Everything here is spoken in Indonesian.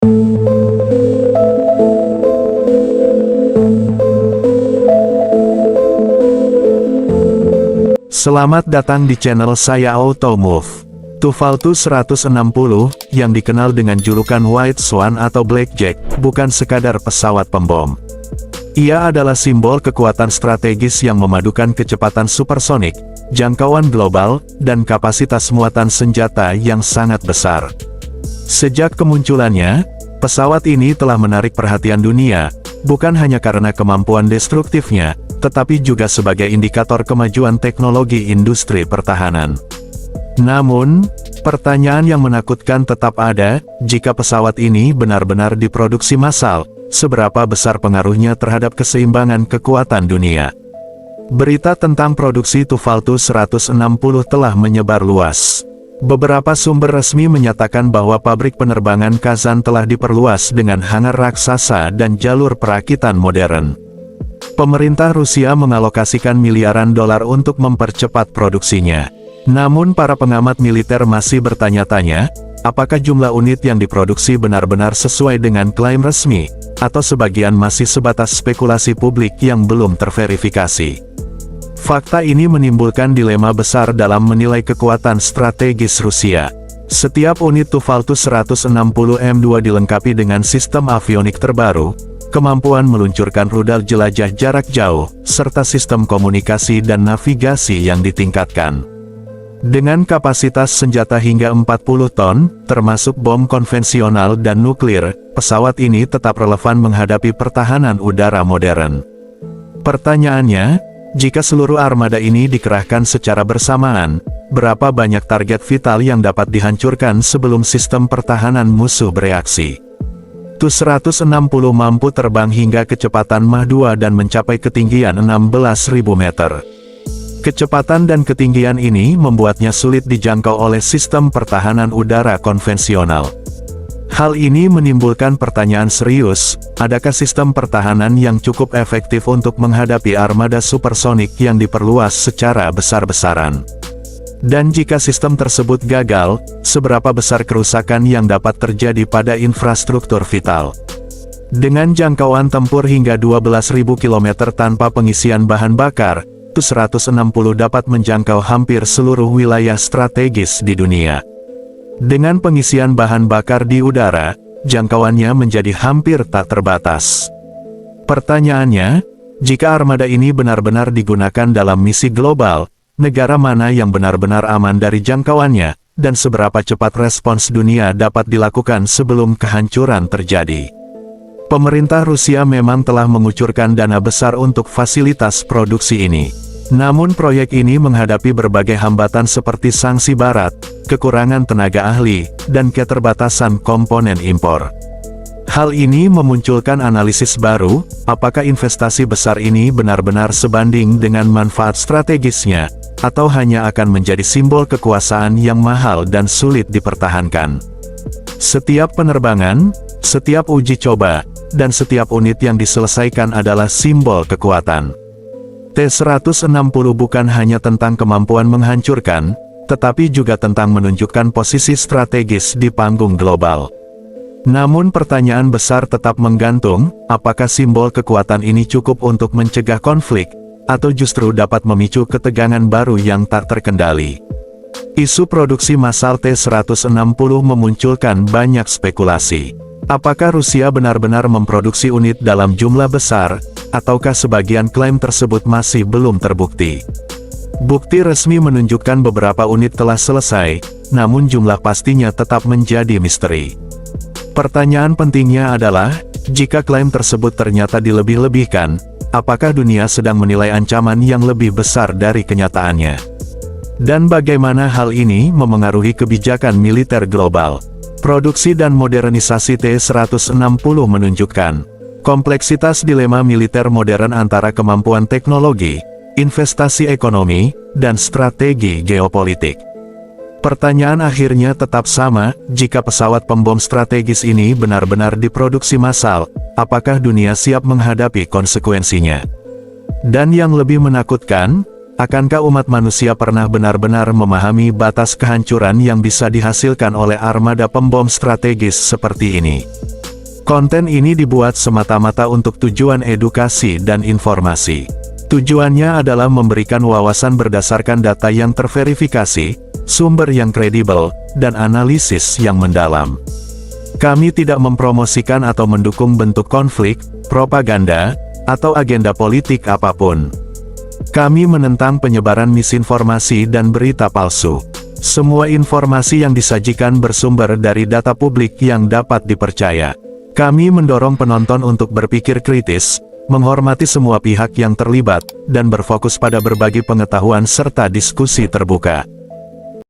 Selamat datang di channel saya Automove. Tuvaltu 160, yang dikenal dengan julukan White Swan atau Blackjack, bukan sekadar pesawat pembom. Ia adalah simbol kekuatan strategis yang memadukan kecepatan supersonik, jangkauan global, dan kapasitas muatan senjata yang sangat besar. Sejak kemunculannya, pesawat ini telah menarik perhatian dunia, bukan hanya karena kemampuan destruktifnya, tetapi juga sebagai indikator kemajuan teknologi industri pertahanan. Namun, pertanyaan yang menakutkan tetap ada, jika pesawat ini benar-benar diproduksi massal, seberapa besar pengaruhnya terhadap keseimbangan kekuatan dunia? Berita tentang produksi Tuvaltu 160 telah menyebar luas. Beberapa sumber resmi menyatakan bahwa pabrik penerbangan Kazan telah diperluas dengan hangar raksasa dan jalur perakitan modern. Pemerintah Rusia mengalokasikan miliaran dolar untuk mempercepat produksinya. Namun para pengamat militer masih bertanya-tanya, apakah jumlah unit yang diproduksi benar-benar sesuai dengan klaim resmi, atau sebagian masih sebatas spekulasi publik yang belum terverifikasi. Fakta ini menimbulkan dilema besar dalam menilai kekuatan strategis Rusia. Setiap unit Tuvaltu 160 M2 dilengkapi dengan sistem avionik terbaru, kemampuan meluncurkan rudal jelajah jarak jauh, serta sistem komunikasi dan navigasi yang ditingkatkan. Dengan kapasitas senjata hingga 40 ton, termasuk bom konvensional dan nuklir, pesawat ini tetap relevan menghadapi pertahanan udara modern. Pertanyaannya, jika seluruh armada ini dikerahkan secara bersamaan, berapa banyak target vital yang dapat dihancurkan sebelum sistem pertahanan musuh bereaksi? Tu-160 mampu terbang hingga kecepatan Mach 2 dan mencapai ketinggian 16.000 meter. Kecepatan dan ketinggian ini membuatnya sulit dijangkau oleh sistem pertahanan udara konvensional. Hal ini menimbulkan pertanyaan serius, adakah sistem pertahanan yang cukup efektif untuk menghadapi armada supersonik yang diperluas secara besar-besaran? Dan jika sistem tersebut gagal, seberapa besar kerusakan yang dapat terjadi pada infrastruktur vital? Dengan jangkauan tempur hingga 12.000 km tanpa pengisian bahan bakar, Tu-160 dapat menjangkau hampir seluruh wilayah strategis di dunia. Dengan pengisian bahan bakar di udara, jangkauannya menjadi hampir tak terbatas. Pertanyaannya, jika armada ini benar-benar digunakan dalam misi global, negara mana yang benar-benar aman dari jangkauannya, dan seberapa cepat respons dunia dapat dilakukan sebelum kehancuran terjadi? Pemerintah Rusia memang telah mengucurkan dana besar untuk fasilitas produksi ini. Namun proyek ini menghadapi berbagai hambatan seperti sanksi barat, kekurangan tenaga ahli, dan keterbatasan komponen impor. Hal ini memunculkan analisis baru, apakah investasi besar ini benar-benar sebanding dengan manfaat strategisnya, atau hanya akan menjadi simbol kekuasaan yang mahal dan sulit dipertahankan. Setiap penerbangan, setiap uji coba, dan setiap unit yang diselesaikan adalah simbol kekuatan. T-160 bukan hanya tentang kemampuan menghancurkan, tetapi juga tentang menunjukkan posisi strategis di panggung global. Namun pertanyaan besar tetap menggantung, apakah simbol kekuatan ini cukup untuk mencegah konflik, atau justru dapat memicu ketegangan baru yang tak terkendali? Isu produksi massal T-160 memunculkan banyak spekulasi. Apakah Rusia benar-benar memproduksi unit dalam jumlah besar, ataukah sebagian klaim tersebut masih belum terbukti? Bukti resmi menunjukkan beberapa unit telah selesai, namun jumlah pastinya tetap menjadi misteri. Pertanyaan pentingnya adalah, jika klaim tersebut ternyata dilebih-lebihkan, apakah dunia sedang menilai ancaman yang lebih besar dari kenyataannya? Dan bagaimana hal ini memengaruhi kebijakan militer global? Produksi dan modernisasi T-160 menunjukkan kompleksitas dilema militer modern antara kemampuan teknologi, investasi ekonomi, dan strategi geopolitik. Pertanyaan akhirnya tetap sama, jika pesawat pembom strategis ini benar-benar diproduksi massal, apakah dunia siap menghadapi konsekuensinya? Dan yang lebih menakutkan, Akankah umat manusia pernah benar-benar memahami batas kehancuran yang bisa dihasilkan oleh armada pembom strategis seperti ini? Konten ini dibuat semata-mata untuk tujuan edukasi dan informasi. Tujuannya adalah memberikan wawasan berdasarkan data yang terverifikasi, sumber yang kredibel, dan analisis yang mendalam. Kami tidak mempromosikan atau mendukung bentuk konflik, propaganda, atau agenda politik apapun. Kami menentang penyebaran misinformasi dan berita palsu. Semua informasi yang disajikan bersumber dari data publik yang dapat dipercaya. Kami mendorong penonton untuk berpikir kritis, menghormati semua pihak yang terlibat, dan berfokus pada berbagi pengetahuan serta diskusi terbuka.